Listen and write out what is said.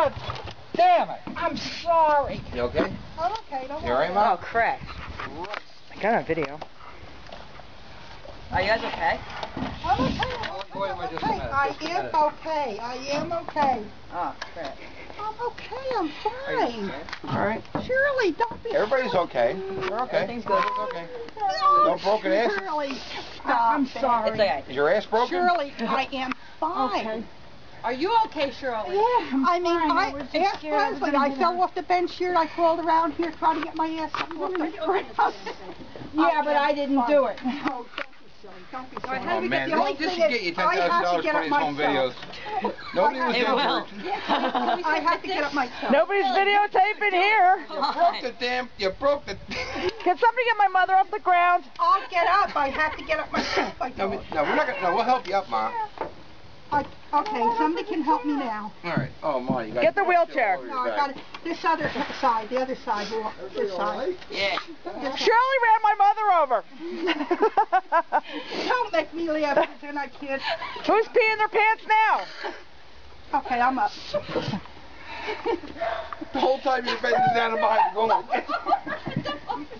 God damn it. I'm sorry. You okay? I'm okay, don't You alright, worry. Mom? Oh, crap. I got a video. Are you guys okay? I'm okay. I am okay. I am okay. Oh, crap. I'm okay. I'm fine. Alright. Shirley, don't be. Everybody's okay. We're okay. Everything's good. Everything's okay. No, No broken ass? Shirley, stop. I'm sorry. It's okay. Is your ass broken? Shirley, I am fine. Okay. Are you okay, Shirley? Yeah, I mean, fine. I was just ask scared I was Leslie, gonna I get fell hurt. off the bench here and I crawled around here trying to get my ass up off the ground. Yeah, but I didn't do it. Oh, don't be silly. Don't be silly. Alright, how Oh do we man, get the only this thing should get you I have to $10,000 get for up these home videos. myself. Nobody was It will. injured. I had to get up myself. Nobody's videotaping here. You broke the Can somebody get my mother off the ground? I'll get up. I have to get up myself. No, we're not gonna. No, we'll help you up, Mom. Okay, somebody can help me now. All right. Oh, Mom, you got. Get the wheelchair. No, I got it. This other side, the other side, this side. Yeah. This side. Shirley ran my mother over. Don't make me laugh, then I can't. Who's peeing their pants now? Okay, I'm up. The whole time you're bending down and behind going.